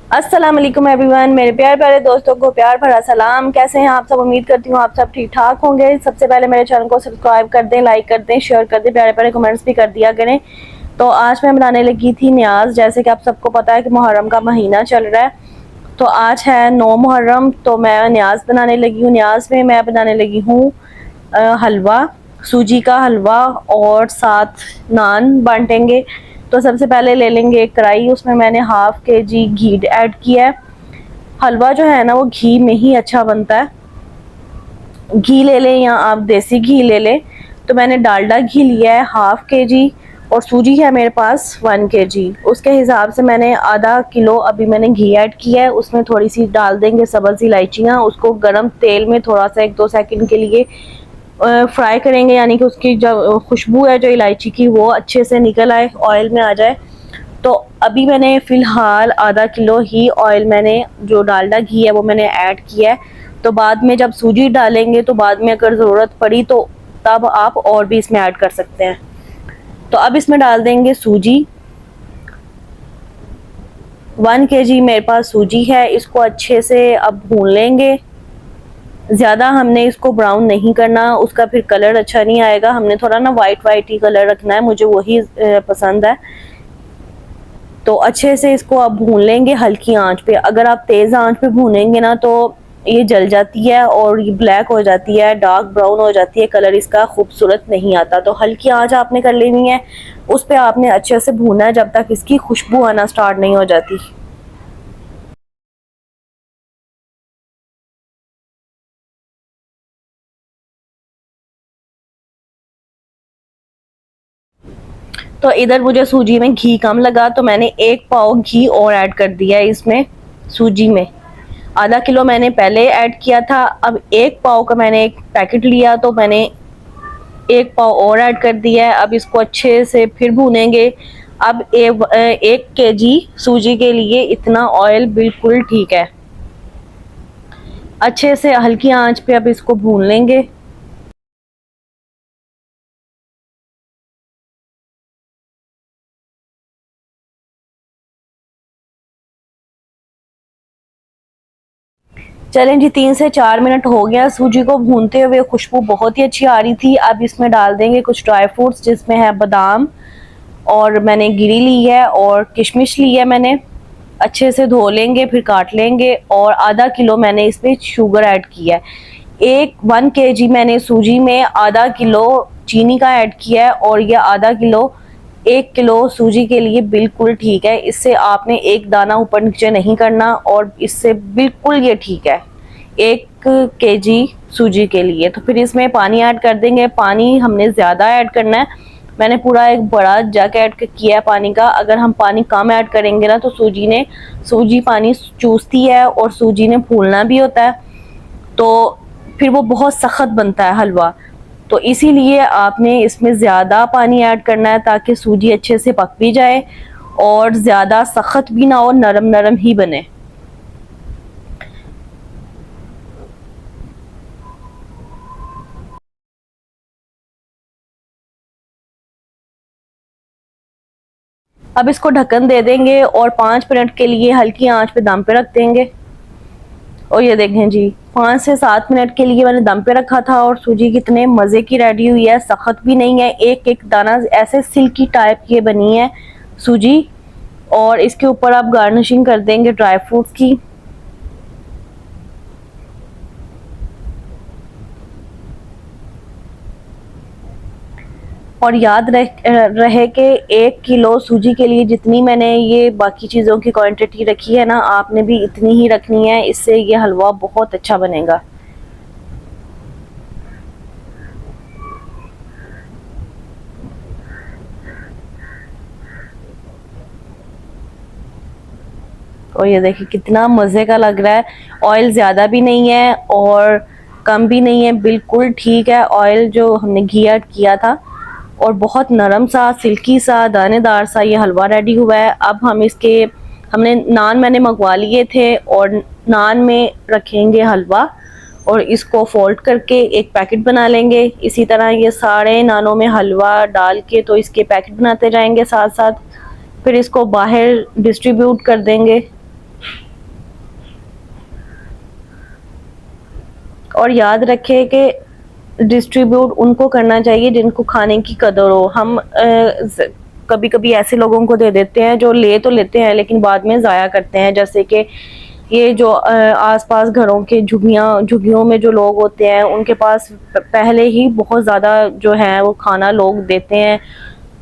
अस्सलाम वालेकुम एवरीवन, मेरे प्यारे प्यारे दोस्तों को प्यार भरा सलाम। कैसे हैं आप सब? उम्मीद करती हूँ आप सब ठीक ठाक होंगे। सबसे पहले मेरे चैनल को सब्सक्राइब कर दें, लाइक कर दें, शेयर कर दें, प्यारे प्यारे कमेंट्स भी कर दिया करें। तो आज मैं बनाने लगी थी न्याज। जैसे कि आप सबको पता है कि मुहर्रम का महीना चल रहा है, तो आज है 9 मुहर्रम। तो मैं न्याज बनाने लगी हूँ। न्याज में मैं बनाने लगी हूँ हलवा, सूजी का हलवा, और साथ नान बांटेंगे। तो सबसे पहले ले लेंगे एक कढ़ाई, उसमें मैंने हाफ के जी घी ऐड किया है। हलवा जो है ना वो घी में ही अच्छा बनता है। घी ले लें या आप देसी घी ले लें। तो मैंने डालडा घी लिया है हाफ के जी, और सूजी है मेरे पास 1 के जी। उसके हिसाब से मैंने आधा किलो अभी मैंने घी ऐड किया है। उसमें थोड़ी सी डाल देंगे सब्ज़ इलायचियाँ। उसको गर्म तेल में थोड़ा सा 1-2 सेकंड के लिए फ्राई करेंगे, यानी कि उसकी जो खुशबू है जो इलायची की वो अच्छे से निकल आए, ऑयल में आ जाए। तो अभी मैंने फ़िलहाल आधा किलो ही ऑयल मैंने जो डालडा घी है वो मैंने ऐड किया है। तो बाद में जब सूजी डालेंगे तो बाद में अगर ज़रूरत पड़ी तो तब आप और भी इसमें ऐड कर सकते हैं। तो अब इसमें डाल देंगे सूजी। 1 केजी मेरे पास सूजी है। इसको अच्छे से अब भून लेंगे। ज़्यादा हमने इसको ब्राउन नहीं करना, उसका फिर कलर अच्छा नहीं आएगा। हमने थोड़ा ना वाइट वाइट ही कलर रखना है, मुझे वही पसंद है। तो अच्छे से इसको आप भून लेंगे हल्की आंच पे। अगर आप तेज़ आंच पे भूनेंगे ना तो ये जल जाती है और ये ब्लैक हो जाती है, डार्क ब्राउन हो जाती है, कलर इसका खूबसूरत नहीं आता। तो हल्की आंच आपने कर लेनी है, उस पर आपने अच्छे से भूनना है जब तक इसकी खुशबू आना स्टार्ट नहीं हो जाती। तो इधर मुझे सूजी में घी कम लगा तो मैंने 1 पाव घी और ऐड कर दिया है इसमें सूजी में। आधा किलो मैंने पहले ऐड किया था, अब 1 पाव का मैंने एक पैकेट लिया तो मैंने 1 पाव और ऐड कर दिया है। अब इसको अच्छे से फिर भूनेंगे। अब 1 केजी सूजी के लिए इतना ऑयल बिल्कुल ठीक है। अच्छे से हल्की आंच पे अब इसको भून लेंगे। चलें जी, 3 से 4 मिनट हो गया सूजी को भूनते हुए। खुशबू बहुत ही अच्छी आ रही थी। अब इसमें डाल देंगे कुछ ड्राई फ्रूट्स, जिसमें है बादाम, और मैंने गिरी ली है, और किशमिश ली है मैंने। अच्छे से धो लेंगे, फिर काट लेंगे। और आधा किलो मैंने इसमें शुगर ऐड किया है। 1 केजी मैंने सूजी में आधा किलो चीनी का ऐड किया है, और यह आधा किलो 1 किलो सूजी के लिए बिल्कुल ठीक है। इससे आपने एक दाना ऊपर नीचे नहीं करना, और इससे बिल्कुल ये ठीक है 1 केजी सूजी के लिए। तो फिर इसमें पानी ऐड कर देंगे। पानी हमने ज़्यादा ऐड करना है। मैंने पूरा एक बड़ा जग ऐड किया है पानी का। अगर हम पानी कम ऐड करेंगे ना तो सूजी पानी चूसती है, और सूजी ने फूलना भी होता है, तो फिर वो बहुत सख्त बनता है हलवा। तो इसीलिए आपने इसमें ज़्यादा पानी ऐड करना है ताकि सूजी अच्छे से पक भी जाए और ज़्यादा सख्त भी ना हो, नरम नरम ही बने। अब इसको ढक्कन दे देंगे और 5 मिनट के लिए हल्की आंच पे दम पे रख देंगे। और ये देखें जी, 5 से 7 मिनट के लिए मैंने दम पे रखा था, और सूजी कितने मज़े की रेडी हुई है। सख्त भी नहीं है, एक एक दाना ऐसे सिल्की टाइप की बनी है सूजी। और इसके ऊपर आप गार्निशिंग कर देंगे ड्राई फ्रूट्स की। और याद रहे कि 1 किलो सूजी के लिए जितनी मैंने ये बाकी चीज़ों की क्वांटिटी रखी है ना, आपने भी इतनी ही रखनी है। इससे ये हलवा बहुत अच्छा बनेगा। और ये देखिए कितना मज़े का लग रहा है। ऑयल ज़्यादा भी नहीं है और कम भी नहीं है, बिल्कुल ठीक है ऑयल जो हमने घी ऐड किया था। और बहुत नरम सा, सिल्की सा, दानेदार सा ये हलवा रेडी हुआ है। अब हमने नान मैंने मंगवा लिए थे, और नान में रखेंगे हलवा, और इसको फोल्ड करके एक पैकेट बना लेंगे। इसी तरह ये सारे नानों में हलवा डाल के तो इसके पैकेट बनाते जाएंगे साथ साथ। फिर इसको बाहर डिस्ट्रीब्यूट कर देंगे। और याद रखें कि डिस्ट्रीब्यूट उनको करना चाहिए जिनको खाने की कदर हो। हम कभी कभी ऐसे लोगों को दे देते हैं जो ले तो लेते हैं लेकिन बाद में ज़ाया करते हैं, जैसे कि ये जो आसपास घरों के झुग्गियों में जो लोग होते हैं उनके पास पहले ही बहुत ज़्यादा जो है वो खाना लोग देते हैं,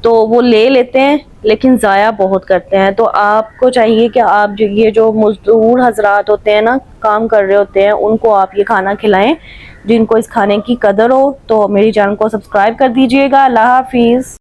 तो वो ले लेते हैं लेकिन ज़ाया बहुत करते हैं। तो आपको चाहिए कि आप ये जो मजदूर हजरात होते हैं ना, काम कर रहे होते हैं, उनको आप ये खाना खिलाएं जिनको इस खाने की कदर हो। तो मेरी चैनल को सब्सक्राइब कर दीजिएगा। अल्लाह हाफिज़।